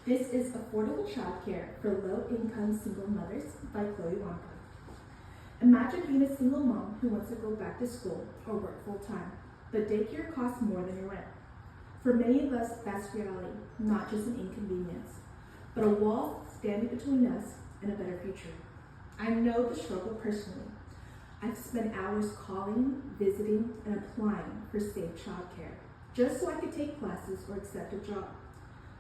This is Affordable Childcare for Low-Income Single Mothers by Chloe Wonka. Imagine being a single mom who wants to go back to school or work full-time, but daycare costs more than your rent. For many of us, that's reality, not just an inconvenience, but a wall standing between us and a better future. I know the struggle personally. I've spent hours calling, visiting, and applying for safe childcare, just so I could take classes or accept a job.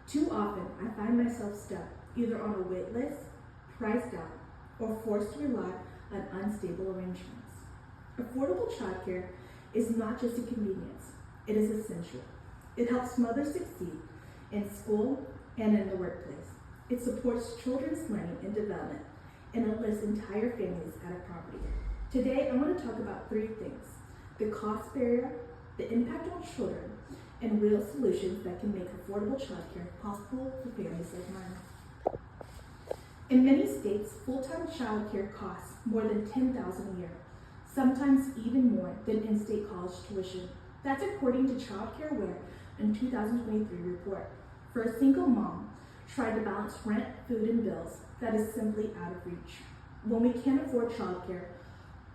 Too often, I find myself stuck, either on a wait list, priced out, or forced to rely on unstable arrangements. Affordable childcare is not just a convenience, it is essential. It helps mothers succeed in school and in the workplace. It supports children's learning and development, and it lifts entire families out of poverty. Today, I want to talk about three things: the cost barrier, the impact on children, and real solutions that can make affordable childcare possible for families like mine. In many states, full-time childcare costs more than $10,000 a year, sometimes even more than in-state college tuition. That's according to Childcare Aware in 2023 report. For a single mom trying to balance rent, food, and bills, that is simply out of reach. When we can't afford childcare,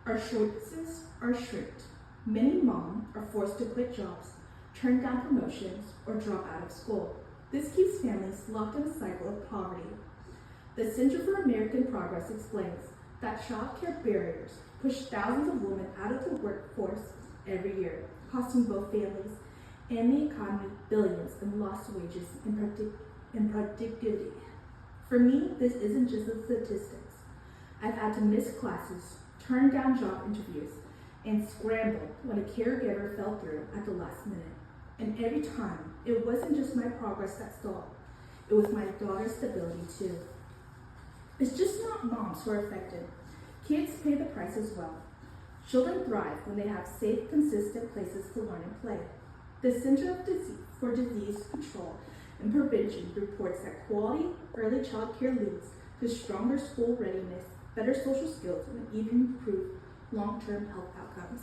our choices are strict. Many moms are forced to quit jobs, turn down promotions, or drop out of school. This keeps families locked in a cycle of poverty. The Center for American Progress explains that child care barriers push thousands of women out of the workforce every year, costing both families and the economy billions in lost wages and productivity. For me, this isn't just the statistics. I've had to miss classes, turn down job interviews, and scramble when a caregiver fell through at the last minute. And every time, it wasn't just my progress that stalled, it was my daughter's stability too. It's just not moms who are affected. Kids pay the price as well. Children thrive when they have safe, consistent places to learn and play. The Center for Disease Control and Prevention reports that quality early child care leads to stronger school readiness, better social skills, and even improved long-term health outcomes.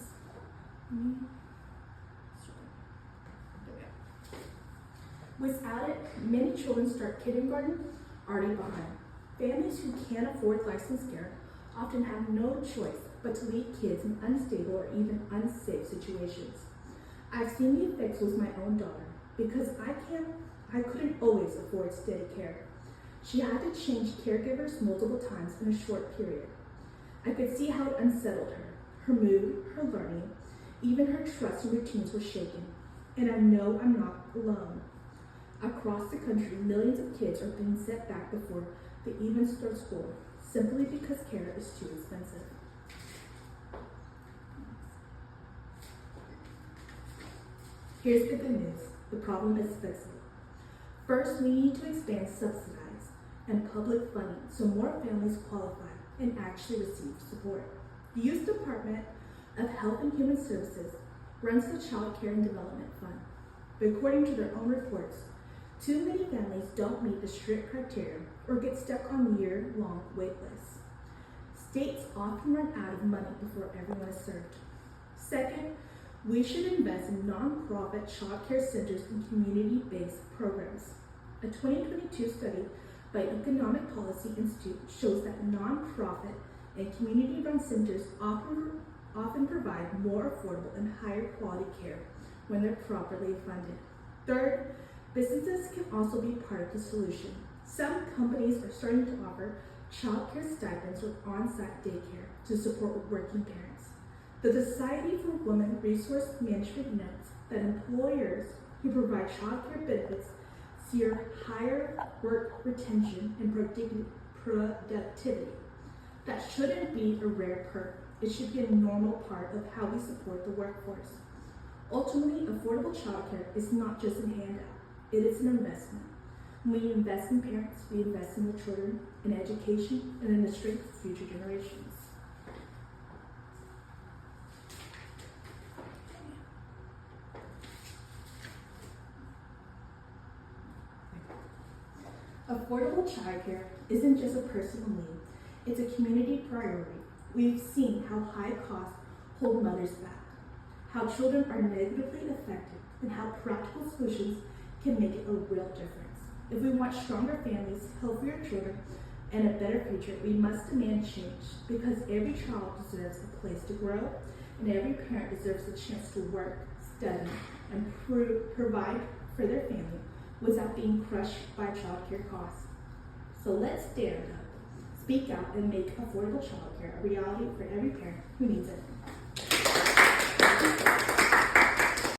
Without it, many children start kindergarten already behind. Families who can't afford licensed care often have no choice but to leave kids in unstable or even unsafe situations. I've seen the effects with my own daughter because I couldn't always afford steady care. She had to change caregivers multiple times in a short period. I could see how it unsettled her. Her mood, her learning, even her trust and routines were shaken. And I know I'm not alone. Across the country, millions of kids are being set back before they even start school, simply because care is too expensive. Here's the good news. The problem is fixable. First, we need to expand subsidized and public funding so more families qualify and actually receive support. The U.S. Department of Health and Human Services runs the Child Care and Development Fund. But according to their own reports, too many families don't meet the strict criteria or get stuck on year-long wait lists. States often run out of money before everyone is served. Second, we should invest in nonprofit child care centers and community-based programs. A 2022 study by Economic Policy Institute shows that nonprofit and community-run centers often provide more affordable and higher quality care when they're properly funded. Third, businesses can also be part of the solution. Some companies are starting to offer child care stipends or on-site daycare to support working parents. The Society for Women Resource Management notes that employers who provide child care benefits see higher work retention and productivity. That shouldn't be a rare perk. It should be a normal part of how we support the workforce. Ultimately, affordable childcare is not just a handout. It is an investment. When we invest in parents, we invest in the children, in education, and in the strength of future generations. Affordable childcare isn't just a personal need, it's a community priority. We've seen how high costs hold mothers back, how children are negatively affected, and how practical solutions can make a real difference. If we want stronger families, healthier children, and a better future, we must demand change because every child deserves a place to grow and every parent deserves a chance to work, study, and provide for their family without being crushed by childcare costs. So let's stand up, speak out, and make affordable childcare a reality for every parent who needs it.